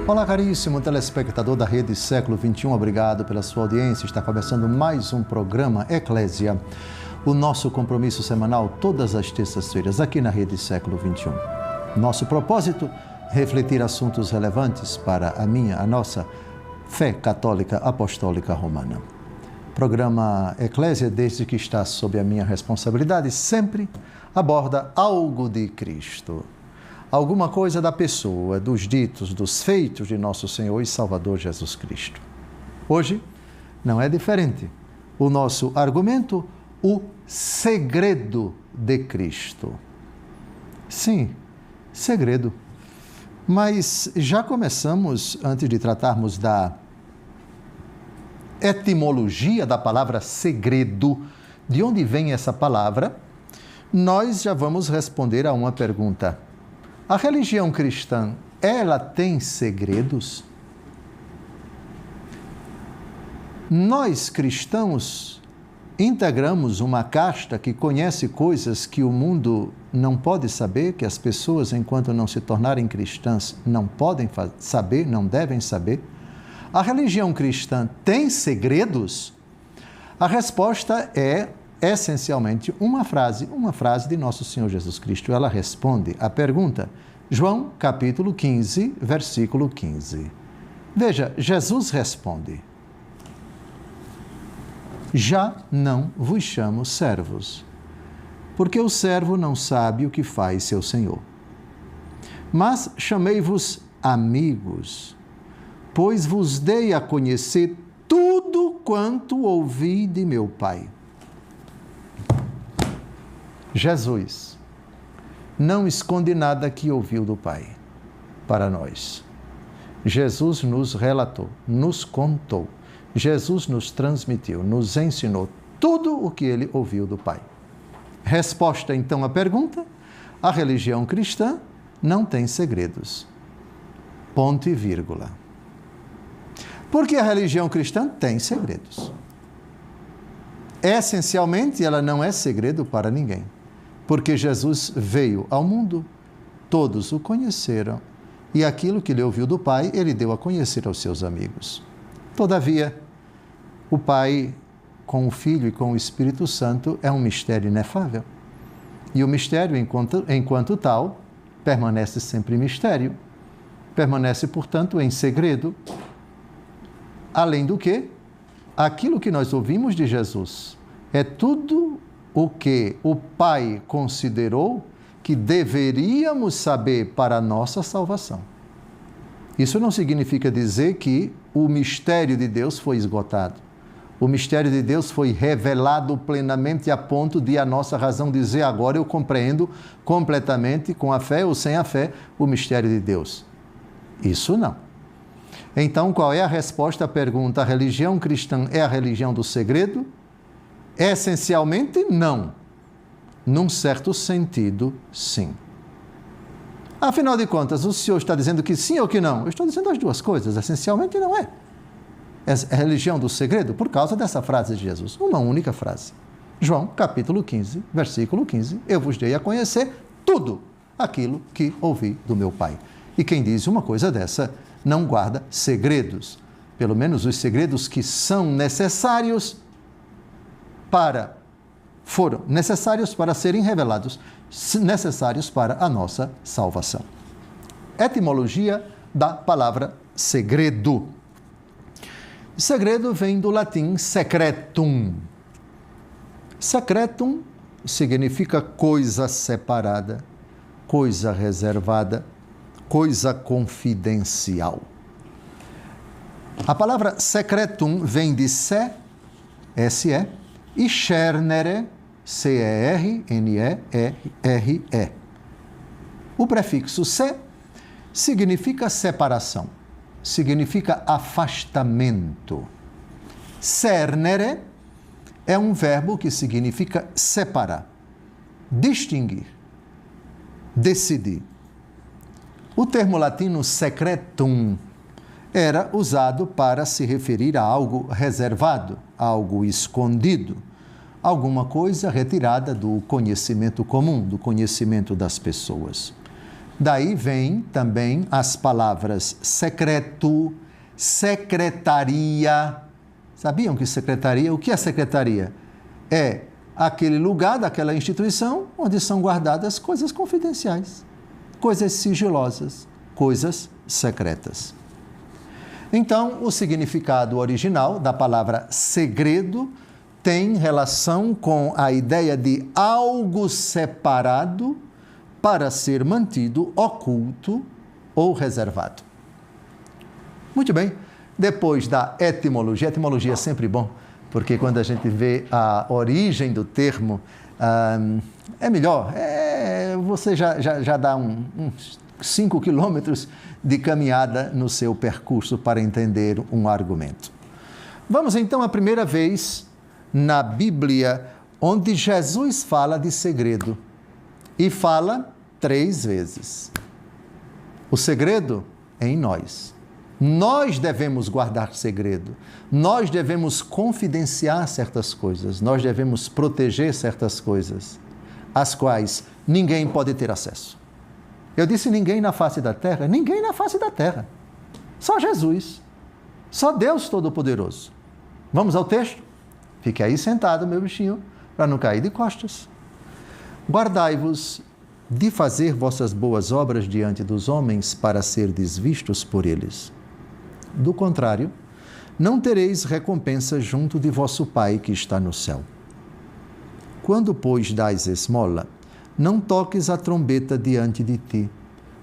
Olá, caríssimo telespectador da Rede Século XXI, obrigado pela sua audiência. Está começando mais um programa Eclésia, o nosso compromisso semanal todas as terças-feiras aqui na Rede Século XXI. Nosso propósito, refletir assuntos relevantes para a nossa fé católica apostólica romana. Programa Eclésia, desde que está sob a minha responsabilidade, sempre aborda algo de Cristo. Alguma coisa da pessoa, dos ditos, dos feitos de nosso Senhor e Salvador Jesus Cristo. Hoje não é diferente. O nosso argumento, o segredo de Cristo. Sim, segredo. Mas já começamos, antes de tratarmos da etimologia da palavra segredo, de onde vem essa palavra, nós já vamos responder a uma pergunta. A religião cristã, ela tem segredos? Nós, cristãos, integramos uma casta que conhece coisas que o mundo não pode saber, que as pessoas, enquanto não se tornarem cristãs, não podem saber, não devem saber. A religião cristã tem segredos? A resposta é, essencialmente, uma frase de nosso Senhor Jesus Cristo. Ela responde à pergunta, João, capítulo 15, versículo 15. Veja, Jesus responde, já não vos chamo servos, porque o servo não sabe o que faz seu senhor. Mas chamei-vos amigos, pois vos dei a conhecer tudo quanto ouvi de meu Pai. Jesus não esconde nada que ouviu do Pai para nós. Jesus nos relatou, nos contou, Jesus nos transmitiu, nos ensinou tudo o que ele ouviu do Pai. Resposta então à pergunta, a religião cristã não tem segredos. Ponto e vírgula. Porque a religião cristã tem segredos. Essencialmente, ela não é segredo para ninguém. Porque Jesus veio ao mundo, todos o conheceram, e aquilo que ele ouviu do Pai, ele deu a conhecer aos seus amigos. Todavia, o Pai, com o Filho e com o Espírito Santo, é um mistério inefável. E o mistério, enquanto tal, permanece sempre mistério, permanece, portanto, em segredo. Além do que, aquilo que nós ouvimos de Jesus é tudo o que o Pai considerou que deveríamos saber para a nossa salvação. Isso não significa dizer que o mistério de Deus foi esgotado. O mistério de Deus foi revelado plenamente a ponto de a nossa razão dizer agora eu compreendo completamente, com a fé ou sem a fé, o mistério de Deus. Isso não. Então, qual é a resposta à pergunta? A religião cristã é a religião do segredo? Essencialmente, não. Num certo sentido, sim. Afinal de contas, o senhor está dizendo que sim ou que não? Eu estou dizendo as duas coisas. Essencialmente, não é. É religião do segredo por causa dessa frase de Jesus. Uma única frase. João, capítulo 15, versículo 15. Eu vos dei a conhecer tudo aquilo que ouvi do meu Pai. E quem diz uma coisa dessa não guarda segredos. Pelo menos os segredos que são necessários foram necessários para serem revelados, necessários para a nossa salvação. Etimologia da palavra segredo. Segredo vem do latim secretum. Secretum significa coisa separada, coisa reservada, coisa confidencial. A palavra secretum vem de se, S-E, e cernere, C-E-R-N-E-R-E. O prefixo se significa separação, significa afastamento. Cernere é um verbo que significa separar, distinguir, decidir. O termo latino secretum era usado para se referir a algo reservado, algo escondido, alguma coisa retirada do conhecimento comum, do conhecimento das pessoas. Daí vem também as palavras secreto, secretaria. Sabiam que secretaria? O que é secretaria? É aquele lugar daquela instituição onde são guardadas coisas confidenciais, coisas sigilosas, coisas secretas. Então, o significado original da palavra segredo tem relação com a ideia de algo separado para ser mantido oculto ou reservado. Muito bem, depois da etimologia é sempre bom, porque quando a gente vê a origem do termo, é melhor, você já dá uns 5 quilômetros de caminhada no seu percurso para entender um argumento. Vamos então à primeira vez na Bíblia onde Jesus fala de segredo, e fala 3 vezes. O segredo é em nós. Nós devemos guardar segredo, nós devemos confidenciar certas coisas, nós devemos proteger certas coisas, às quais ninguém pode ter acesso. Eu disse ninguém na face da terra, ninguém na face da terra. Só Jesus, só Deus Todo-Poderoso. Vamos ao texto? Fique aí sentado, meu bichinho, para não cair de costas. Guardai-vos de fazer vossas boas obras diante dos homens para serdes vistos por eles. Do contrário, não tereis recompensa junto de vosso Pai que está no céu. Quando, pois, dais esmola, não toques a trombeta diante de ti,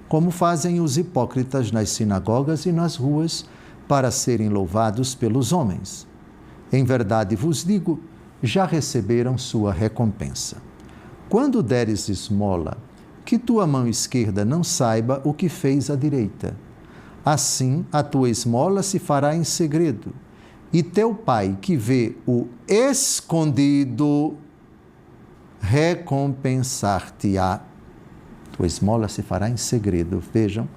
como fazem os hipócritas nas sinagogas e nas ruas, para serem louvados pelos homens. Em verdade vos digo, já receberam sua recompensa. Quando deres esmola, que tua mão esquerda não saiba o que fez a direita. Assim, a tua esmola se fará em segredo, e teu Pai, que vê o escondido, recompensar-te-á. Tua esmola se fará em segredo. Vejam,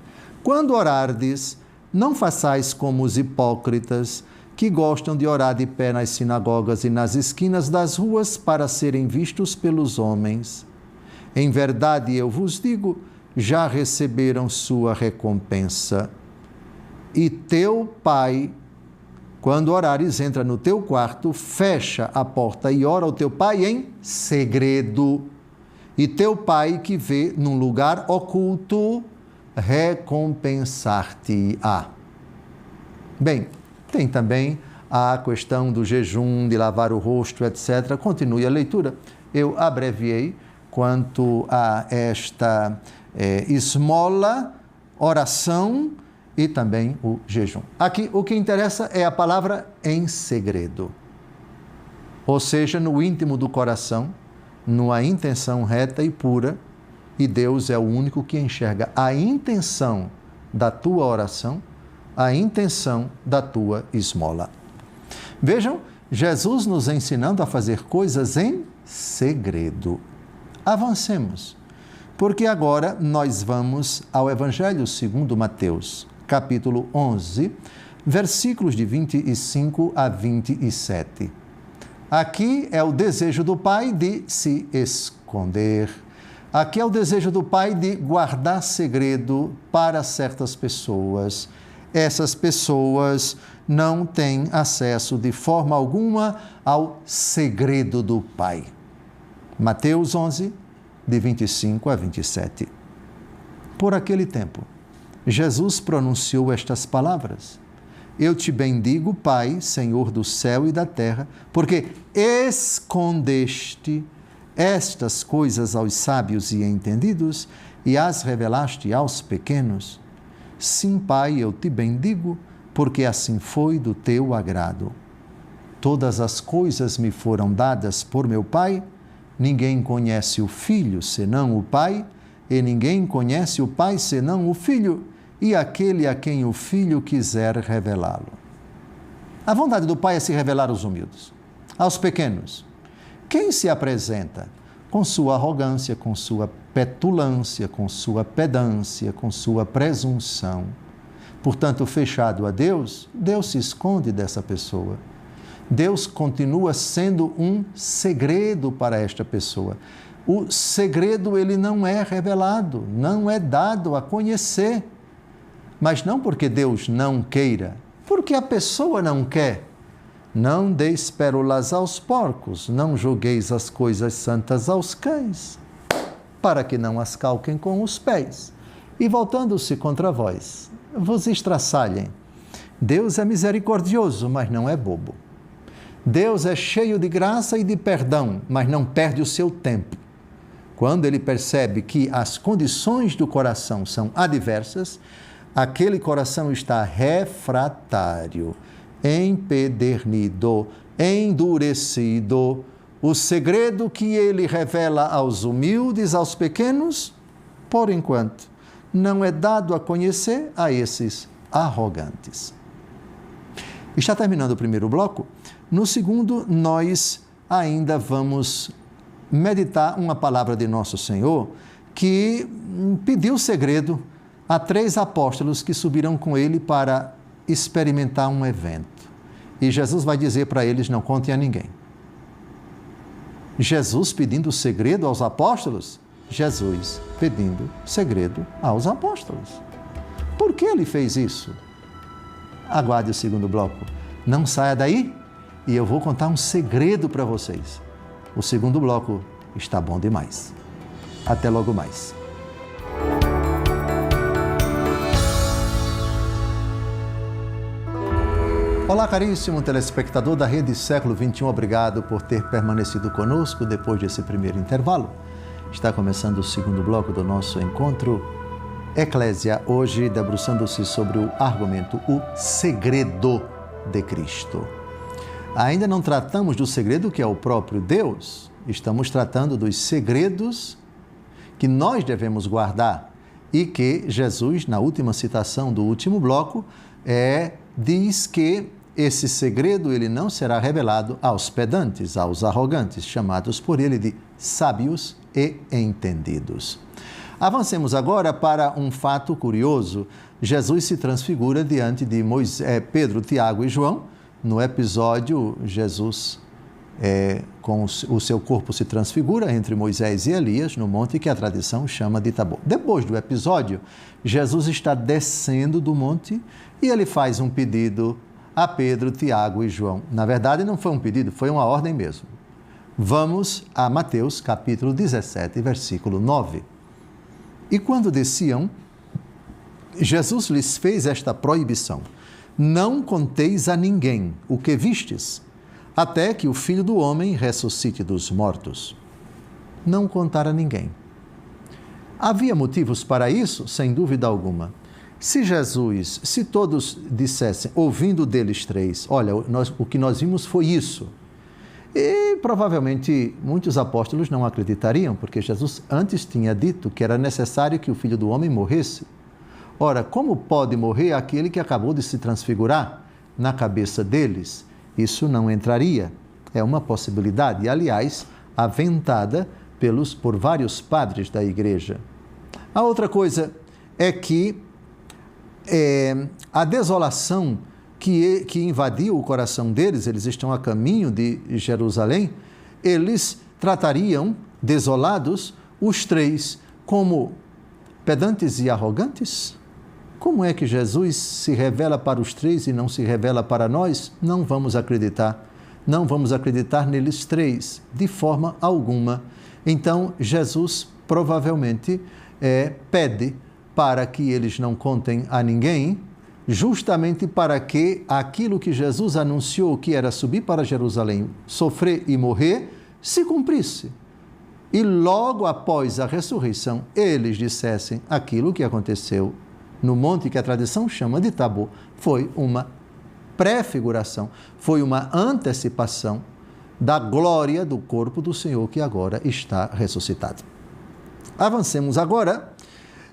quando orardes, não façais como os hipócritas, que gostam de orar de pé nas sinagogas e nas esquinas das ruas para serem vistos pelos homens. Em verdade, eu vos digo, já receberam sua recompensa. E teu Pai, quando orares, entra no teu quarto, fecha a porta e ora ao teu Pai em segredo. E teu Pai, que vê num lugar oculto, recompensar-te-á. Bem, tem também a questão do jejum, de lavar o rosto, etc. Continue a leitura. Eu abreviei quanto a esta esmola, oração e também o jejum. Aqui o que interessa é a palavra em segredo, ou seja, no íntimo do coração, numa intenção reta e pura, e Deus é o único que enxerga a intenção da tua oração, a intenção da tua esmola. Vejam, Jesus nos ensinando a fazer coisas em segredo. Avancemos, porque agora nós vamos ao Evangelho segundo Mateus, capítulo 11, versículos de 25 a 27. Aqui é o desejo do Pai de se esconder. Aqui é o desejo do Pai de guardar segredo para certas pessoas. Essas pessoas não têm acesso de forma alguma ao segredo do Pai. Mateus 11, de 25 a 27. Por aquele tempo, Jesus pronunciou estas palavras: Eu te bendigo, Pai, Senhor do céu e da terra, porque escondeste estas coisas aos sábios e entendidos e as revelaste aos pequenos. Sim, Pai, eu te bendigo, porque assim foi do teu agrado. Todas as coisas me foram dadas por meu Pai. Ninguém conhece o Filho senão o Pai, e ninguém conhece o Pai senão o Filho, e aquele a quem o Filho quiser revelá-lo. A vontade do Pai é se revelar aos humildes, aos pequenos. Quem se apresenta com sua arrogância, com sua petulância, com sua pedância, com sua presunção, portanto, fechado a Deus, Deus se esconde dessa pessoa. Deus continua sendo um segredo para esta pessoa. O segredo, ele não é revelado, não é dado a conhecer. Mas não porque Deus não queira, porque a pessoa não quer. Não deis pérolas aos porcos, não jogueis as coisas santas aos cães, para que não as calquem com os pés. E voltando-se contra vós, vos estraçalhem. Deus é misericordioso, mas não é bobo. Deus é cheio de graça e de perdão, mas não perde o seu tempo. Quando ele percebe que as condições do coração são adversas, aquele coração está refratário, empedernido, endurecido. O segredo que ele revela aos humildes, aos pequenos, por enquanto, não é dado a conhecer a esses arrogantes. Está terminando o primeiro bloco. No segundo, nós ainda vamos meditar uma palavra de Nosso Senhor que pediu segredo a 3 apóstolos que subiram com ele para experimentar um evento. E Jesus vai dizer para eles: não contem a ninguém. Jesus pedindo segredo aos apóstolos? Jesus pedindo segredo aos apóstolos. Por que ele fez isso? Aguarde o segundo bloco. Não saia daí e eu vou contar um segredo para vocês. O segundo bloco está bom demais. Até logo mais. Olá, caríssimo telespectador da Rede Século XXI, obrigado por ter permanecido conosco depois desse primeiro intervalo. Está começando o segundo bloco do nosso encontro Eclésia, hoje debruçando-se sobre o argumento, o segredo de Cristo. Ainda não tratamos do segredo que é o próprio Deus, estamos tratando dos segredos que nós devemos guardar e que Jesus, na última citação do último bloco, diz que esse segredo ele não será revelado aos pedantes, aos arrogantes, chamados por ele de sábios e entendidos. Avancemos agora para um fato curioso. Jesus se transfigura diante de Pedro, Tiago e João. No episódio, Jesus, com o seu corpo se transfigura entre Moisés e Elias, no monte que a tradição chama de Tabor. Depois do episódio, Jesus está descendo do monte e ele faz um pedido a Pedro, Tiago e João. Na verdade, não foi um pedido, foi uma ordem mesmo. Vamos a Mateus, capítulo 17, versículo 9. E quando desciam, Jesus lhes fez esta proibição: não conteis a ninguém o que vistes, até que o Filho do Homem ressuscite dos mortos. Não contar a ninguém. Havia motivos para isso? Sem dúvida alguma. Se todos dissessem, ouvindo deles 3, olha, o que nós vimos foi isso, e provavelmente muitos apóstolos não acreditariam, porque Jesus antes tinha dito que era necessário que o Filho do Homem morresse. Ora, como pode morrer aquele que acabou de se transfigurar? Na cabeça deles, isso não entraria. É uma possibilidade, aliás, aventada por vários padres da igreja. A outra coisa é que a desolação que invadiu o coração deles, eles estão a caminho de Jerusalém, eles tratariam, desolados, os 3 como pedantes e arrogantes? Como é que Jesus se revela para os 3 e não se revela para nós? Não vamos acreditar. Não vamos acreditar neles 3, de forma alguma. Então, Jesus provavelmente pede para que eles não contem a ninguém, justamente para que aquilo que Jesus anunciou, que era subir para Jerusalém, sofrer e morrer, se cumprisse. E logo após a ressurreição, eles dissessem aquilo que aconteceu no monte que a tradição chama de Tabor. Foi uma prefiguração, foi uma antecipação da glória do corpo do Senhor que agora está ressuscitado. Avancemos agora.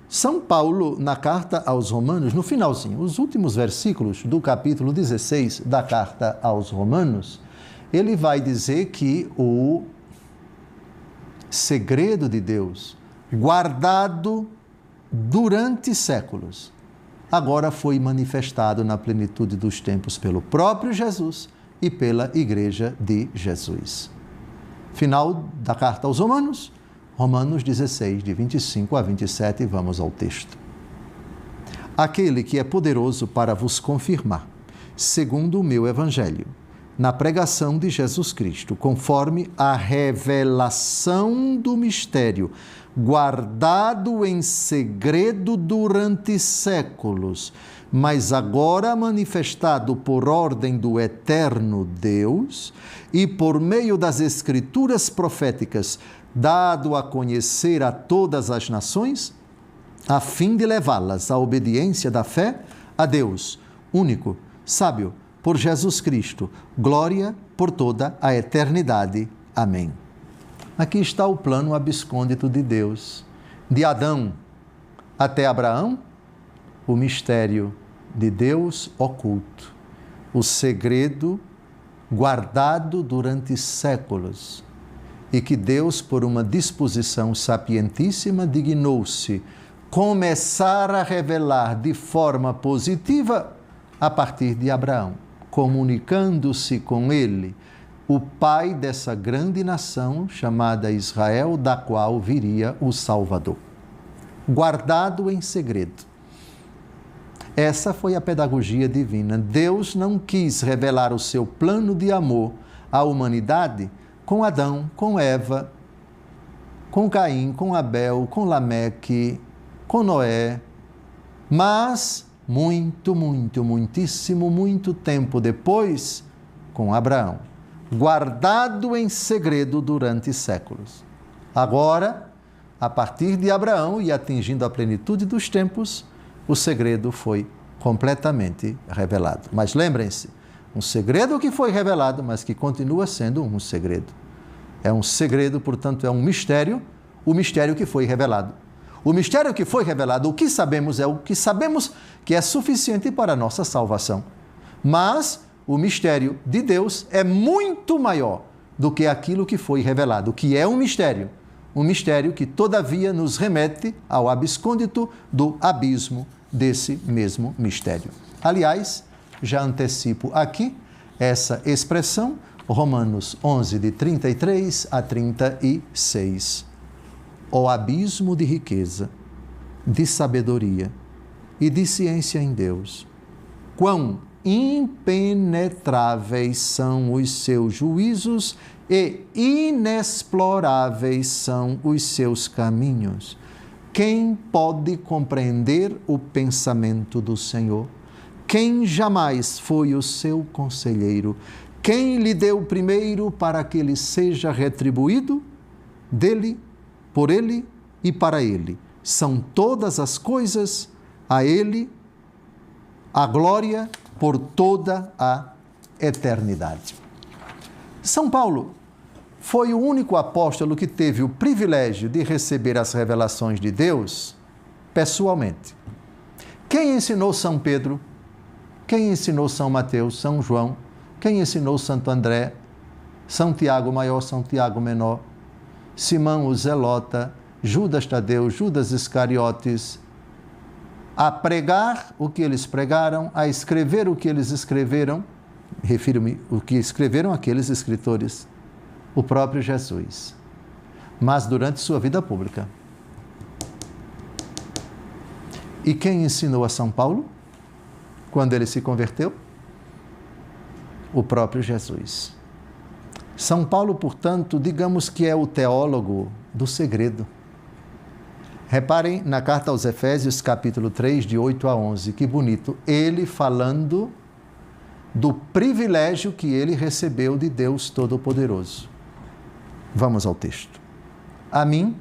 São Paulo, na carta aos Romanos, no finalzinho, os últimos versículos do capítulo 16 da carta aos Romanos, ele vai dizer que o segredo de Deus, guardado durante séculos, agora foi manifestado na plenitude dos tempos pelo próprio Jesus e pela Igreja de Jesus. Final da carta aos Romanos, Romanos 16, de 25 a 27, vamos ao texto. Aquele que é poderoso para vos confirmar, segundo o meu evangelho, na pregação de Jesus Cristo, conforme a revelação do mistério, guardado em segredo durante séculos, mas agora manifestado por ordem do eterno Deus e por meio das Escrituras proféticas, dado a conhecer a todas as nações, a fim de levá-las à obediência da fé a Deus, único, sábio, por Jesus Cristo, glória por toda a eternidade. Amém. Aqui está o plano abscôndito de Deus. De Adão até Abraão, o mistério de Deus oculto, o segredo guardado durante séculos, e que Deus, por uma disposição sapientíssima, dignou-se começar a revelar de forma positiva a partir de Abraão, comunicando-se com ele, o pai dessa grande nação chamada Israel, da qual viria o Salvador. Guardado em segredo. Essa foi a pedagogia divina. Deus não quis revelar o seu plano de amor à humanidade com Adão, com Eva, com Caim, com Abel, com Lameque, com Noé, mas muito tempo depois, com Abraão, guardado em segredo durante séculos. Agora, a partir de Abraão e atingindo a plenitude dos tempos, o segredo foi completamente revelado. Mas lembrem-se, um segredo que foi revelado, mas que continua sendo um segredo. É um segredo, portanto, é um mistério, o mistério que foi revelado. O mistério que foi revelado, o que sabemos é o que sabemos que é suficiente para a nossa salvação. Mas o mistério de Deus é muito maior do que aquilo que foi revelado, o que é um mistério que todavia nos remete ao abscôndito do abismo desse mesmo mistério. Aliás, já antecipo aqui essa expressão, Romanos 11, de 33 a 36. O abismo de riqueza, de sabedoria e de ciência em Deus. Quão impenetráveis são os seus juízos e inexploráveis são os seus caminhos. Quem pode compreender o pensamento do Senhor? Quem jamais foi o seu conselheiro? Quem lhe deu primeiro para que ele seja retribuído? Dele, por ele e para ele são todas as coisas, a ele a glória por toda a eternidade. São Paulo foi o único apóstolo que teve o privilégio de receber as revelações de Deus pessoalmente. Quem ensinou São Pedro? Quem ensinou São Mateus, São João? Quem ensinou Santo André? São Tiago Maior, São Tiago Menor? Simão o Zelota, Judas Tadeu, Judas Iscariotes, a pregar o que eles pregaram, a escrever o que eles escreveram, refiro-me o que escreveram aqueles escritores, o próprio Jesus, mas durante sua vida pública. E quem ensinou a São Paulo, quando ele se converteu? O próprio Jesus. São Paulo, portanto, digamos que é o teólogo do segredo. Reparem na carta aos Efésios, capítulo 3, de 8 a 11, que bonito. Ele falando do privilégio que ele recebeu de Deus Todo-Poderoso. Vamos ao texto. A mim,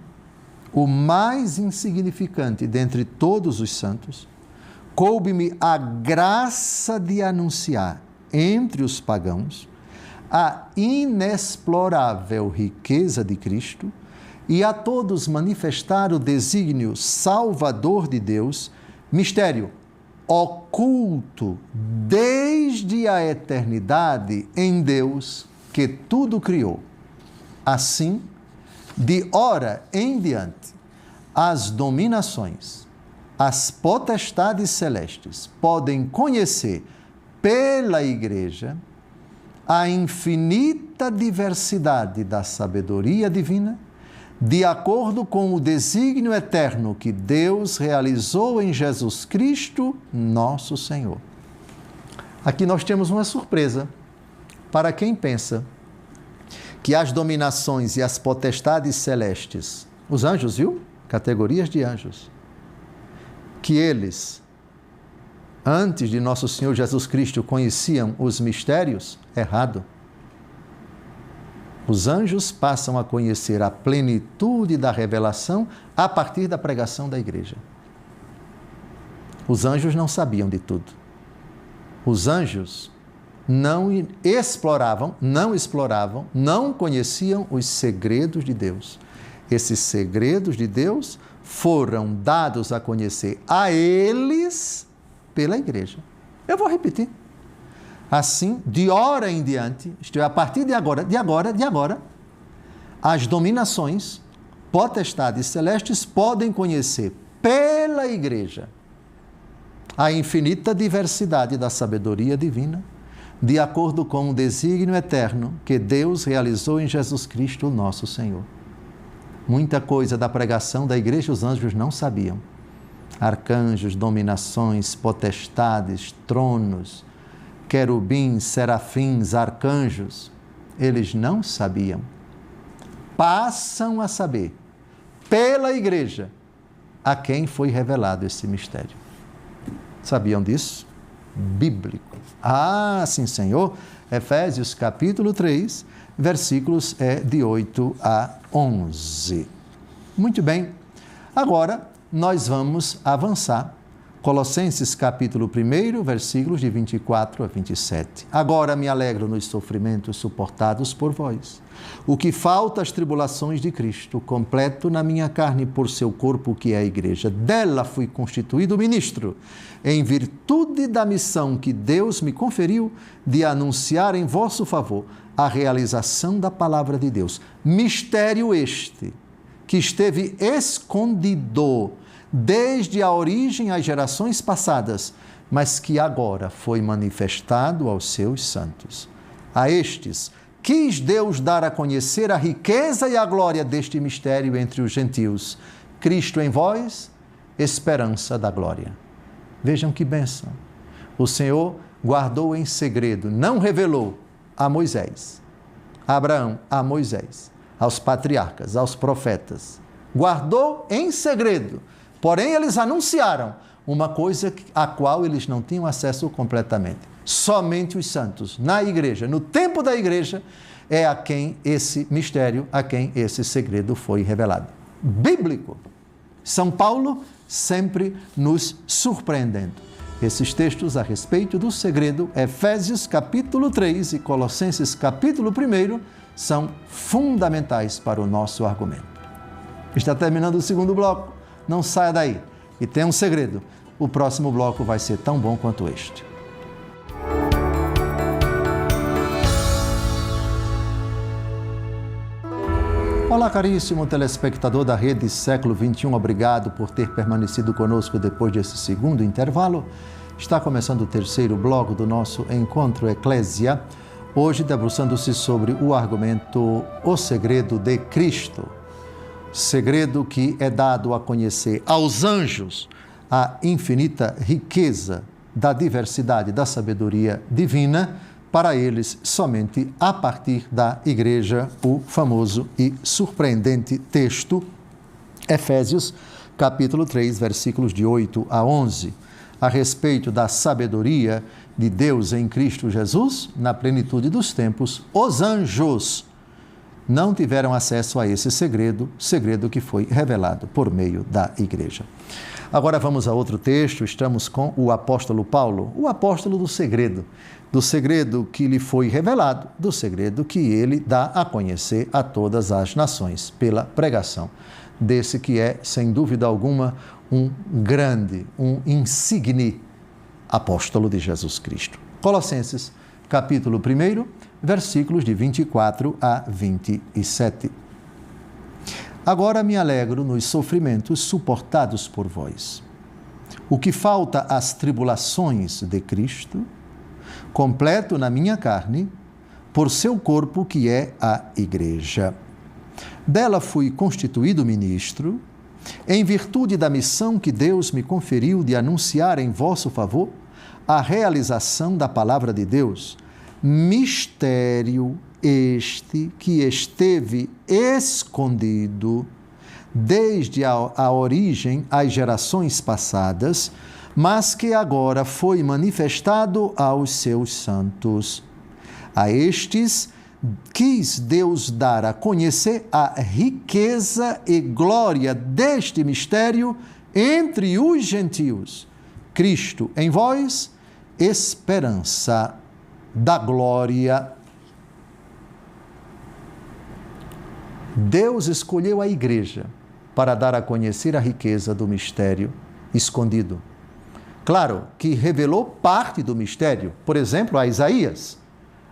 o mais insignificante dentre todos os santos, coube-me a graça de anunciar entre os pagãos a inexplorável riqueza de Cristo e a todos manifestar o desígnio salvador de Deus, mistério oculto desde a eternidade em Deus que tudo criou. Assim, de ora em diante, as dominações, as potestades celestes podem conhecer pela Igreja a infinita diversidade da sabedoria divina, de acordo com o desígnio eterno que Deus realizou em Jesus Cristo, nosso Senhor. Aqui nós temos uma surpresa para quem pensa que as dominações e as potestades celestes, os anjos, viu? Categorias de anjos, que eles, antes de nosso Senhor Jesus Cristo, conheciam os mistérios, errado. Os anjos passam a conhecer a plenitude da revelação a partir da pregação da igreja. Os anjos não sabiam de tudo. Os anjos não exploravam, não conheciam os segredos de Deus. Esses segredos de Deus foram dados a conhecer a eles pela igreja. Eu vou repetir. Assim, de hora em diante, isto é, a partir de agora, as dominações, potestades celestes podem conhecer pela igreja a infinita diversidade da sabedoria divina, de acordo com o desígnio eterno que Deus realizou em Jesus Cristo, nosso Senhor. Muita coisa da pregação da igreja os anjos não sabiam. Arcanjos, dominações, potestades, tronos, querubins, serafins, arcanjos, eles não sabiam. Passam a saber, pela igreja, a quem foi revelado esse mistério. Sabiam disso? Bíblico. Ah, sim, Senhor. Efésios capítulo 3, versículos de 8 a 11. Muito bem. Agora, nós vamos avançar. Colossenses capítulo 1, versículos de 24 a 27. Agora me alegro nos sofrimentos suportados por vós. O que falta às tribulações de Cristo, completo na minha carne por seu corpo, que é a igreja. Dela fui constituído ministro, em virtude da missão que Deus me conferiu de anunciar em vosso favor a realização da palavra de Deus. Mistério este, que esteve escondido desde a origem às gerações passadas, mas que agora foi manifestado aos seus santos. A estes quis Deus dar a conhecer a riqueza e a glória deste mistério entre os gentios. Cristo em vós, esperança da glória. Vejam que bênção. O Senhor guardou em segredo, não revelou a Moisés, a Abraão, a Moisés, aos patriarcas, aos profetas. Guardou em segredo. Porém, eles anunciaram uma coisa a qual eles não tinham acesso completamente. Somente os santos, na igreja, no tempo da igreja, é a quem esse mistério, a quem esse segredo foi revelado. Bíblico. São Paulo sempre nos surpreendendo. Esses textos a respeito do segredo, Efésios capítulo 3 e Colossenses capítulo 1, são fundamentais para o nosso argumento. Está terminando o segundo bloco. Não saia daí. E tem um segredo. O próximo bloco vai ser tão bom quanto este. Olá, caríssimo telespectador da Rede Século XXI. Obrigado por ter permanecido conosco depois desse segundo intervalo. Está começando o terceiro bloco do nosso Encontro Eclésia. Hoje debruçando-se sobre o argumento O Segredo de Cristo. Segredo que é dado a conhecer aos anjos a infinita riqueza da diversidade da sabedoria divina, para eles somente a partir da igreja, o famoso e surpreendente texto, Efésios, capítulo 3, versículos de 8 a 11, a respeito da sabedoria de Deus em Cristo Jesus, na plenitude dos tempos, os anjos não tiveram acesso a esse segredo que foi revelado por meio da igreja. Agora vamos a outro texto, estamos com o apóstolo Paulo, o apóstolo do segredo que lhe foi revelado, do segredo que ele dá a conhecer a todas as nações, pela pregação desse que é, sem dúvida alguma, um grande, um insigne apóstolo de Jesus Cristo. Colossenses, capítulo 1, versículos de 24 a 27. Agora me alegro nos sofrimentos suportados por vós. O que falta às tribulações de Cristo, completo na minha carne, por seu corpo que é a igreja. Dela fui constituído ministro, em virtude da missão que Deus me conferiu de anunciar em vosso favor a realização da palavra de Deus, mistério este que esteve escondido desde a origem às gerações passadas, mas que agora foi manifestado aos seus santos. A estes quis Deus dar a conhecer a riqueza e glória deste mistério entre os gentios. Cristo em vós, esperança da glória. Deus escolheu a igreja para dar a conhecer a riqueza do mistério escondido. Claro que revelou parte do mistério, por exemplo, a Isaías.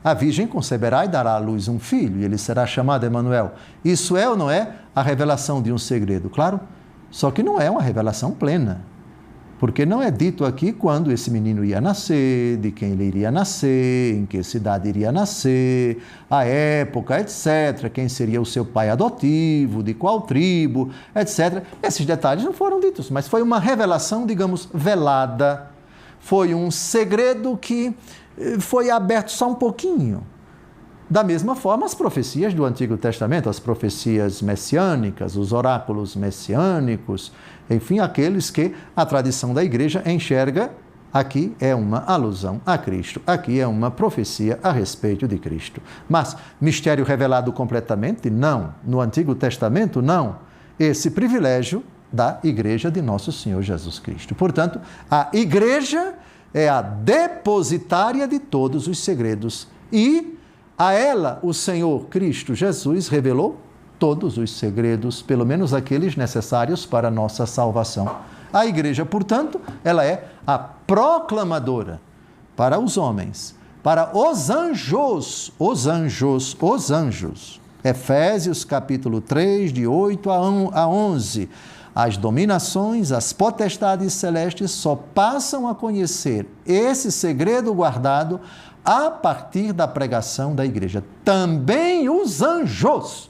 A virgem conceberá e dará à luz um filho, e ele será chamado Emanuel. Isso é ou não é a revelação de um segredo? Claro, só que não é uma revelação plena, porque não é dito aqui quando esse menino ia nascer, de quem ele iria nascer, em que cidade iria nascer, a época, etc., quem seria o seu pai adotivo, de qual tribo, etc. Esses detalhes não foram ditos, mas foi uma revelação, digamos, velada. Foi um segredo que foi aberto só um pouquinho. Da mesma forma, as profecias do Antigo Testamento, as profecias messiânicas, os oráculos messiânicos, enfim, aqueles que a tradição da igreja enxerga, aqui é uma alusão a Cristo, aqui é uma profecia a respeito de Cristo. Mas mistério revelado completamente? Não. No Antigo Testamento? Não. Esse privilégio da igreja de nosso Senhor Jesus Cristo. Portanto, a igreja é a depositária de todos os segredos e a ela o Senhor Cristo Jesus revelou todos os segredos, pelo menos aqueles necessários para a nossa salvação. A igreja, portanto, ela é a proclamadora para os homens, para os anjos. Efésios capítulo 3, de 8 a 11. As dominações, as potestades celestes só passam a conhecer esse segredo guardado a partir da pregação da igreja. Também os anjos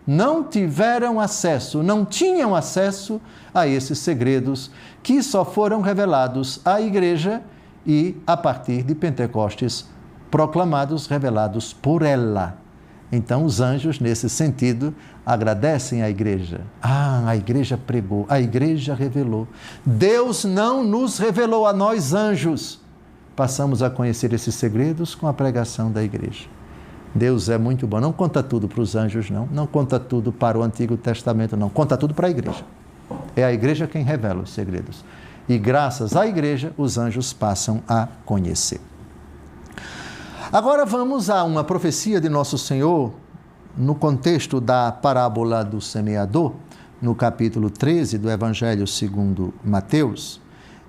não tiveram acesso, não tinham acesso a esses segredos que só foram revelados à igreja e, a partir de Pentecostes, proclamados, revelados por ela. Então, os anjos, nesse sentido, agradecem à igreja. A igreja pregou, a igreja revelou. Deus não nos revelou a nós, anjos. Passamos a conhecer esses segredos com a pregação da igreja. Deus é muito bom. Não conta tudo para os anjos, não. Não conta tudo para o Antigo Testamento, não. Conta tudo para a igreja. É a igreja quem revela os segredos. E graças à igreja, os anjos passam a conhecer. Agora vamos a uma profecia de Nosso Senhor, no contexto da parábola do semeador, no capítulo 13 do Evangelho segundo Mateus,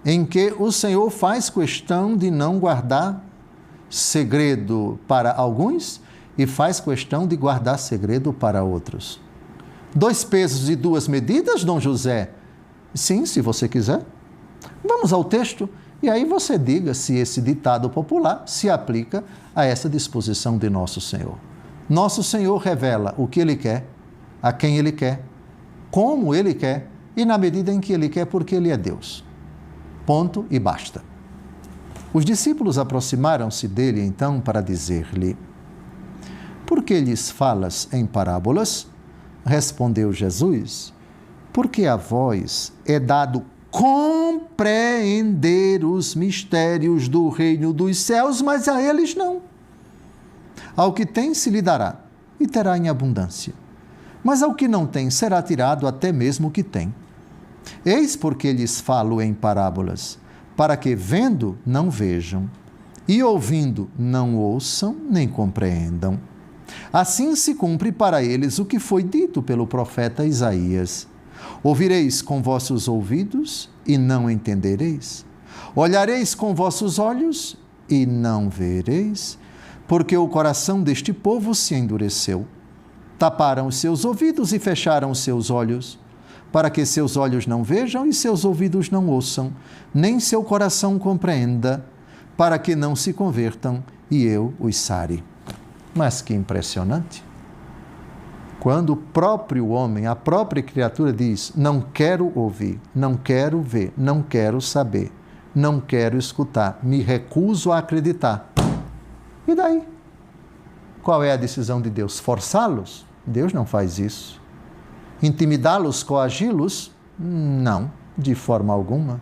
em que o Senhor faz questão de não guardar segredo para alguns e faz questão de guardar segredo para outros. 2 pesos e 2 medidas, Dom José? Sim, se você quiser. Vamos ao texto e aí você diga se esse ditado popular se aplica a essa disposição de Nosso Senhor. Nosso Senhor revela o que Ele quer, a quem Ele quer, como Ele quer e na medida em que Ele quer, porque Ele é Deus. Ponto e basta. Os discípulos aproximaram-se dele então para dizer-lhe: por que lhes falas em parábolas? Respondeu Jesus: porque a vós é dado compreender os mistérios do reino dos céus, mas a eles não. Ao que tem se lhe dará, e terá em abundância. Mas ao que não tem será tirado até mesmo o que tem. Eis porque lhes falo em parábolas, para que vendo não vejam, e ouvindo não ouçam nem compreendam. Assim se cumpre para eles o que foi dito pelo profeta Isaías: ouvireis com vossos ouvidos e não entendereis. Olhareis com vossos olhos e não vereis, porque o coração deste povo se endureceu. Taparam os seus ouvidos e fecharam os seus olhos, para que seus olhos não vejam e seus ouvidos não ouçam, nem seu coração compreenda, para que não se convertam e eu os sare. Mas que impressionante! Quando o próprio homem, a própria criatura diz: não quero ouvir, não quero ver, não quero saber, não quero escutar, me recuso a acreditar. E daí? Qual é a decisão de Deus? Forçá-los? Deus não faz isso. Intimidá-los, coagi-los? Não, de forma alguma.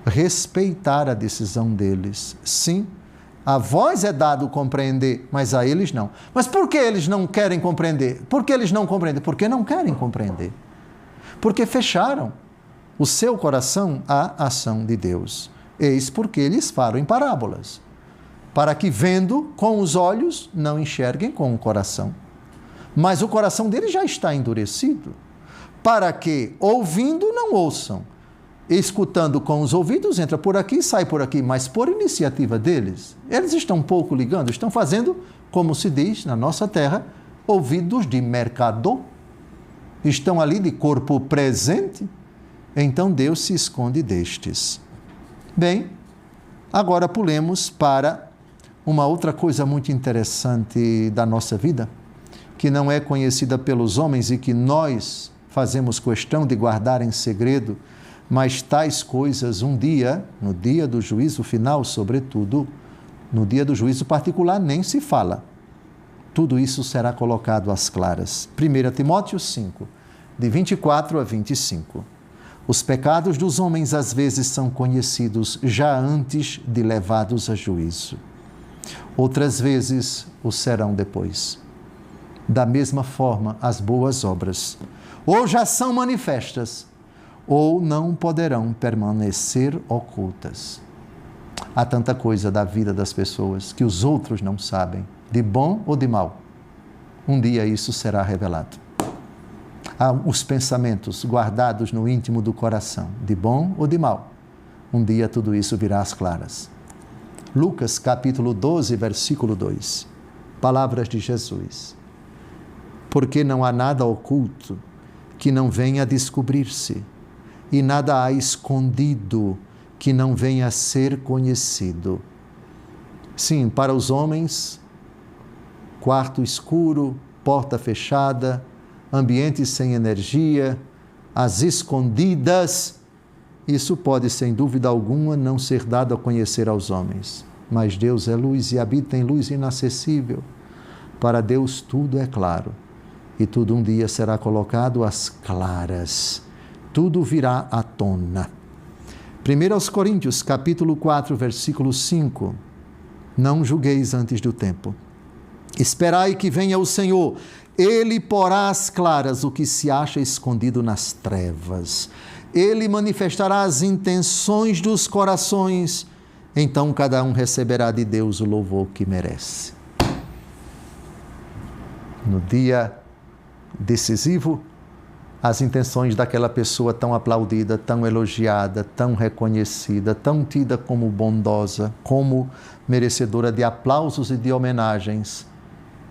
Respeitar a decisão deles. Sim, a vós é dado compreender, mas a eles não. Mas por que eles não querem compreender? Por que eles não compreendem? Porque não querem compreender. Porque fecharam o seu coração à ação de Deus. Eis porque eles falam em parábolas, para que vendo com os olhos, não enxerguem com o coração. Mas o coração deles já está endurecido, para que, ouvindo, não ouçam. Escutando com os ouvidos, entra por aqui, sai por aqui, mas por iniciativa deles. Eles estão pouco ligando, estão fazendo, como se diz na nossa terra, ouvidos de mercador. Estão ali de corpo presente. Então Deus se esconde destes. Bem, agora pulemos para uma outra coisa muito interessante da nossa vida, que não é conhecida pelos homens e que nós fazemos questão de guardar em segredo, mas tais coisas um dia, no dia do juízo final, sobretudo, no dia do juízo particular, nem se fala. Tudo isso será colocado às claras. 1 Timóteo 5, de 24 a 25. Os pecados dos homens às vezes são conhecidos já antes de levados a juízo. Outras vezes o serão depois. Da mesma forma, as boas obras, ou já são manifestas, ou não poderão permanecer ocultas. Há tanta coisa da vida das pessoas que os outros não sabem, de bom ou de mal. Um dia isso será revelado. Há os pensamentos guardados no íntimo do coração, de bom ou de mal. Um dia tudo isso virá às claras. Lucas capítulo 12, versículo 2. Palavras de Jesus. Porque não há nada oculto que não venha a descobrir-se, e nada há escondido que não venha a ser conhecido. Sim, para os homens, quarto escuro, porta fechada, ambiente sem energia, as escondidas, isso pode, sem dúvida alguma, não ser dado a conhecer aos homens. Mas Deus é luz e habita em luz inacessível. Para Deus tudo é claro, e tudo um dia será colocado às claras. Tudo virá à tona. 1 Coríntios, capítulo 4, versículo 5. Não julgueis antes do tempo. Esperai que venha o Senhor. Ele porá às claras o que se acha escondido nas trevas. Ele manifestará as intenções dos corações. Então cada um receberá de Deus o louvor que merece. No dia decisivo, as intenções daquela pessoa tão aplaudida, tão elogiada, tão reconhecida, tão tida como bondosa, como merecedora de aplausos e de homenagens.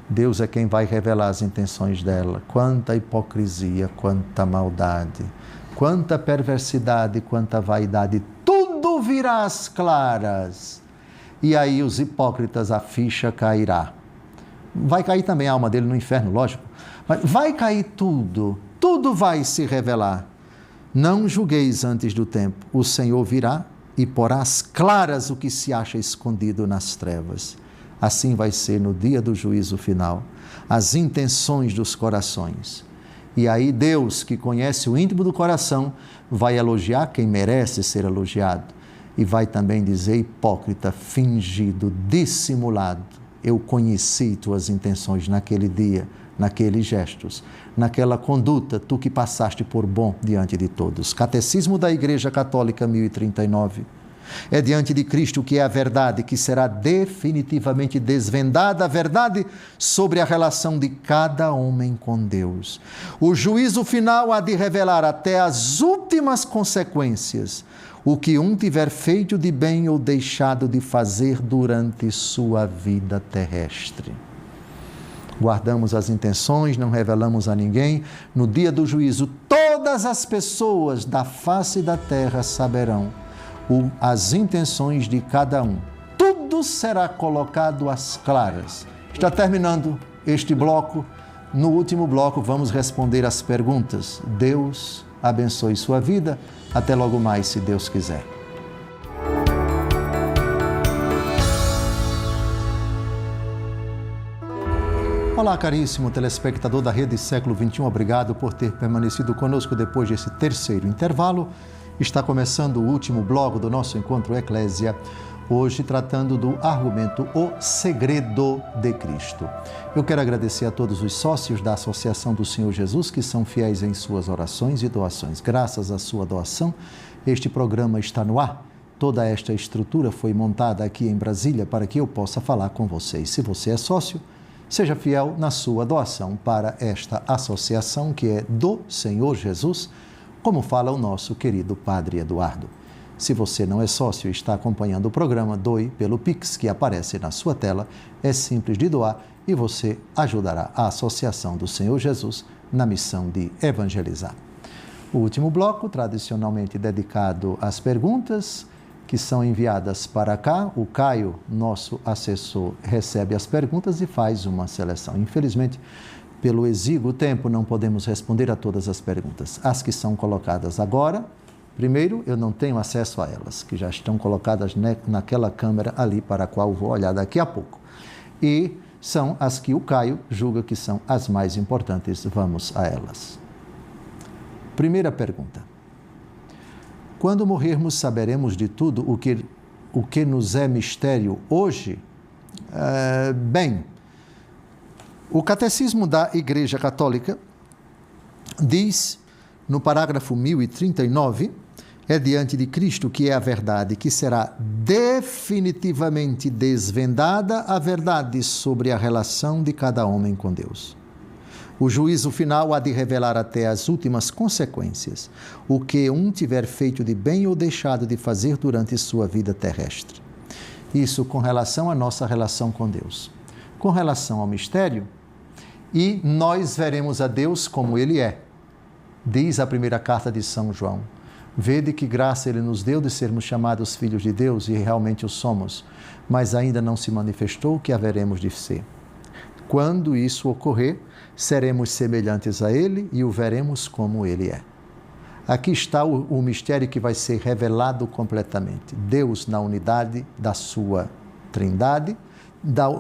Deus é quem vai revelar as intenções dela. Quanta hipocrisia, quanta maldade, quanta perversidade, quanta vaidade. Tudo virá às claras. E aí os hipócritas, a ficha cairá. Vai cair também a alma dele no inferno, lógico. Mas vai cair tudo. Tudo vai se revelar. Não julgueis antes do tempo. O Senhor virá e porá às claras o que se acha escondido nas trevas. Assim vai ser no dia do juízo final, as intenções dos corações. E aí Deus, que conhece o íntimo do coração, vai elogiar quem merece ser elogiado. E vai também dizer: hipócrita, fingido, dissimulado, eu conheci tuas intenções naquele dia, naqueles gestos, naquela conduta, tu que passaste por bom diante de todos. Catecismo da Igreja Católica 1039. É diante de Cristo que é a verdade, que será definitivamente desvendada, a verdade sobre a relação de cada homem com Deus. O juízo final há de revelar até as últimas consequências o que um tiver feito de bem ou deixado de fazer durante sua vida terrestre. Guardamos as intenções, não revelamos a ninguém. No dia do juízo, todas as pessoas da face da terra saberão as intenções de cada um. Tudo será colocado às claras. Está terminando este bloco No último bloco, vamos responder as perguntas. Deus abençoe sua vida. Até logo mais, se Deus quiser. Olá, caríssimo telespectador da Rede Século XXI. Obrigado por ter permanecido conosco depois desse terceiro intervalo. Está começando o último bloco do nosso Encontro Eclésia, hoje tratando do argumento O Segredo de Cristo. Eu quero agradecer a todos os sócios da Associação do Senhor Jesus que são fiéis em suas orações e doações. Graças à sua doação, este programa está no ar. Toda esta estrutura foi montada aqui em Brasília para que eu possa falar com vocês. Se você é sócio, seja fiel na sua doação para esta associação que é do Senhor Jesus, como fala o nosso querido Padre Eduardo. Se você não é sócio e está acompanhando o programa, doe pelo Pix que aparece na sua tela. É simples de doar e você ajudará a Associação do Senhor Jesus na missão de evangelizar. O último bloco, tradicionalmente dedicado às perguntas que são enviadas para cá. O Caio, nosso assessor, recebe as perguntas e faz uma seleção. Infelizmente, pelo exíguo tempo, não podemos responder a todas as perguntas. As que são colocadas agora, primeiro, eu não tenho acesso a elas, que já estão colocadas naquela câmera ali para a qual vou olhar daqui a pouco. E são as que o Caio julga que são as mais importantes. Vamos a elas. Primeira pergunta. Quando morrermos, saberemos de tudo o que nos é mistério hoje? Bem, o Catecismo da Igreja Católica diz, no parágrafo 1039, é diante de Cristo que é a verdade, que será definitivamente desvendada a verdade sobre a relação de cada homem com Deus. O juízo final há de revelar até as últimas consequências, o que um tiver feito de bem ou deixado de fazer durante sua vida terrestre. Isso com relação à nossa relação com Deus. Com relação ao mistério, e nós veremos a Deus como Ele é. Diz a primeira carta de São João: vede que graça Ele nos deu de sermos chamados filhos de Deus, e realmente o somos, mas ainda não se manifestou o que haveremos de ser. Quando isso ocorrer, seremos semelhantes a Ele e o veremos como Ele é. Aqui está o mistério que vai ser revelado completamente. Deus na unidade da sua trindade,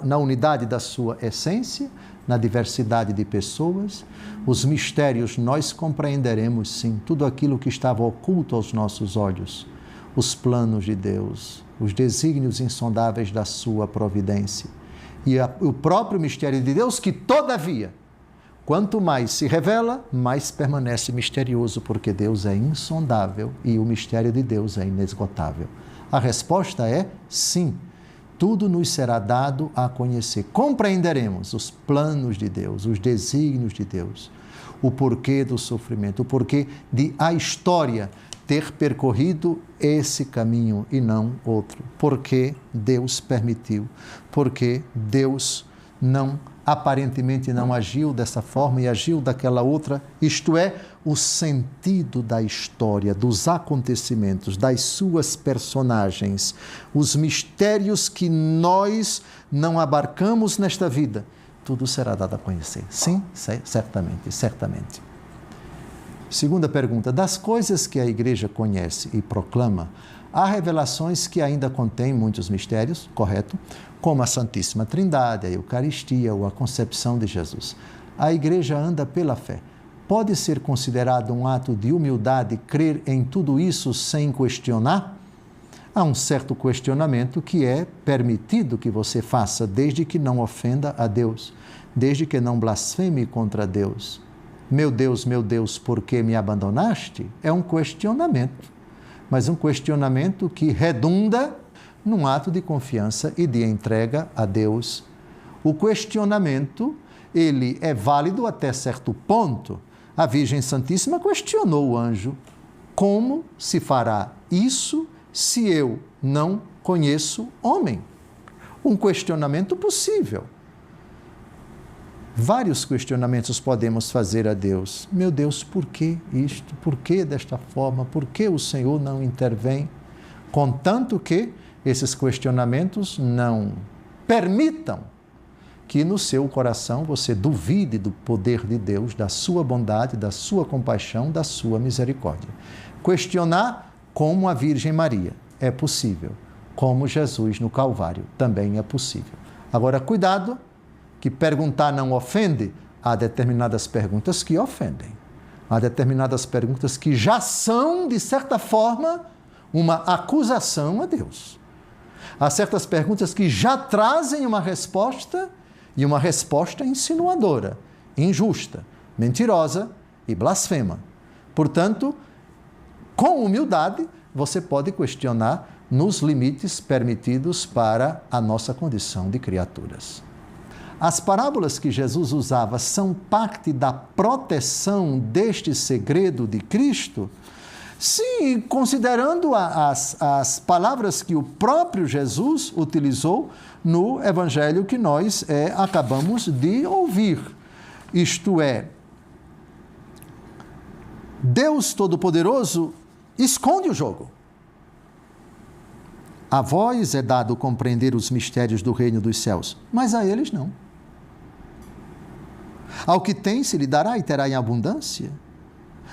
na unidade da sua essência, na diversidade de pessoas. Os mistérios nós compreenderemos, sim, tudo aquilo que estava oculto aos nossos olhos, os planos de Deus, os desígnios insondáveis da sua providência e o próprio mistério de Deus que, todavia, quanto mais se revela, mais permanece misterioso, porque Deus é insondável e o mistério de Deus é inesgotável. A resposta é sim. Tudo nos será dado a conhecer. Compreenderemos os planos de Deus, os desígnios de Deus, o porquê do sofrimento, o porquê de a história ter percorrido esse caminho e não outro. Porque Deus permitiu, porque Deus aparentemente não agiu dessa forma e agiu daquela outra, isto é, o sentido da história, dos acontecimentos, das suas personagens, os mistérios que nós não abarcamos nesta vida, tudo será dado a conhecer. Sim, certamente, certamente. Segunda pergunta, das coisas que a Igreja conhece e proclama, há revelações que ainda contêm muitos mistérios, correto? Como a Santíssima Trindade, a Eucaristia ou a concepção de Jesus. A Igreja anda pela fé. Pode ser considerado um ato de humildade crer em tudo isso sem questionar? Há um certo questionamento que é permitido que você faça, desde que não ofenda a Deus, desde que não blasfeme contra Deus. Meu Deus, por que me abandonaste? É um questionamento, mas um questionamento que redunda num ato de confiança e de entrega a Deus. O questionamento, ele é válido até certo ponto. A Virgem Santíssima questionou o anjo: como se fará isso se eu não conheço homem? Um questionamento possível. Vários questionamentos podemos fazer a Deus. Meu Deus, por que isto? Por que desta forma? Por que o Senhor não intervém? Contanto que esses questionamentos não permitam que no seu coração você duvide do poder de Deus, da sua bondade, da sua compaixão, da sua misericórdia. Questionar como a Virgem Maria é possível, como Jesus no Calvário também é possível. Agora, cuidado, que perguntar não ofende. Há determinadas perguntas que ofendem. Há determinadas perguntas que já são, de certa forma, uma acusação a Deus. Há certas perguntas que já trazem uma resposta, e uma resposta insinuadora, injusta, mentirosa e blasfema. Portanto, com humildade, você pode questionar nos limites permitidos para a nossa condição de criaturas. As parábolas que Jesus usava são parte da proteção deste segredo de Cristo? Sim, considerando as palavras que o próprio Jesus utilizou no evangelho que nós acabamos de ouvir. Isto é, Deus Todo-Poderoso esconde o jogo. A vós é dado compreender os mistérios do reino dos céus, mas a eles não. Ao que tem se lhe dará e terá em abundância,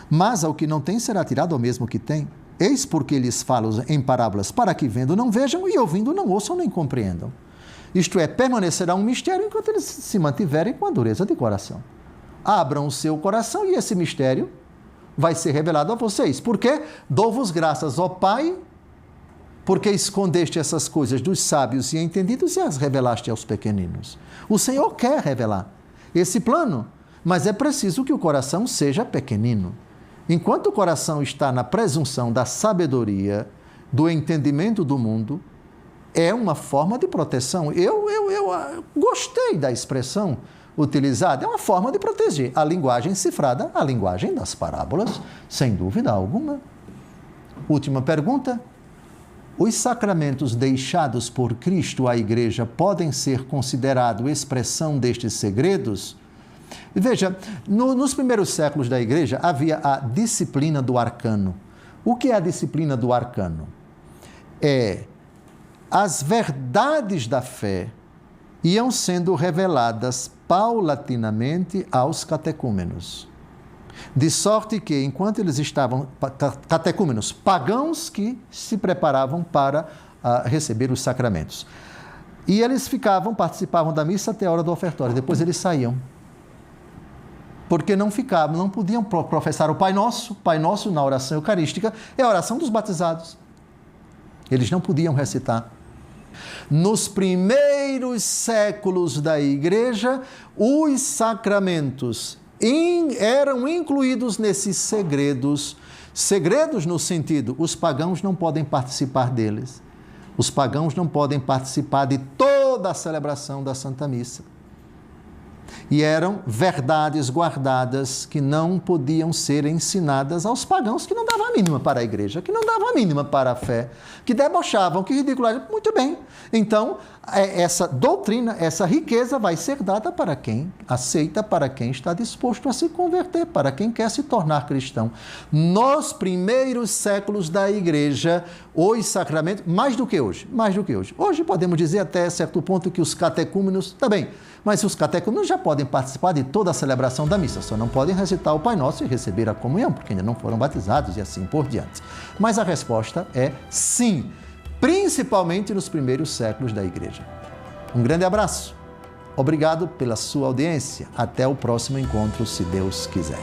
mas ao que não tem será tirado ao mesmo que tem. Eis porque lhes falo em parábolas, para que vendo não vejam e ouvindo não ouçam nem compreendam. Isto é, permanecerá um mistério enquanto eles se mantiverem com a dureza de coração. Abram o seu coração e esse mistério vai ser revelado a vocês. Porque dou-vos graças, ó Pai, porque escondeste essas coisas dos sábios e entendidos e as revelaste aos pequeninos. O Senhor quer revelar esse plano, mas é preciso que o coração seja pequenino. Enquanto o coração está na presunção da sabedoria, do entendimento do mundo, é uma forma de proteção. Eu gostei da expressão utilizada, é uma forma de proteger. A linguagem cifrada, a linguagem das parábolas, sem dúvida alguma. Última pergunta. Os sacramentos deixados por Cristo à Igreja podem ser considerados expressão destes segredos? Veja, nos primeiros séculos da Igreja havia a disciplina do arcano. O que é a disciplina do arcano? As verdades da fé iam sendo reveladas paulatinamente aos catecúmenos. De sorte que, enquanto eles estavam, catecúmenos, pagãos que se preparavam para receber os sacramentos. E eles participavam da missa até a hora do ofertório, depois eles saíam. Porque não podiam professar o Pai Nosso na oração eucarística, é a oração dos batizados. Eles não podiam recitar. Nos primeiros séculos da Igreja, os sacramentos eram incluídos nesses segredos. Segredos no sentido, os pagãos não podem participar deles. Os pagãos não podem participar de toda a celebração da Santa Missa. E eram verdades guardadas que não podiam ser ensinadas aos pagãos que não davam a mínima para a Igreja, que não davam a mínima para a fé, que debochavam, que ridiculavam. Muito bem. Então, essa doutrina, essa riqueza vai ser dada para quem aceita, para quem está disposto a se converter, para quem quer se tornar cristão. Nos primeiros séculos da Igreja, os sacramentos, mais do que hoje. Hoje podemos dizer até certo ponto que os catecúmenos, também, mas os catecúmenos já podem participar de toda a celebração da missa, só não podem recitar o Pai Nosso e receber a comunhão, porque ainda não foram batizados e assim por diante. Mas a resposta é sim, principalmente nos primeiros séculos da Igreja. Um grande abraço. Obrigado pela sua audiência. Até o próximo encontro, se Deus quiser.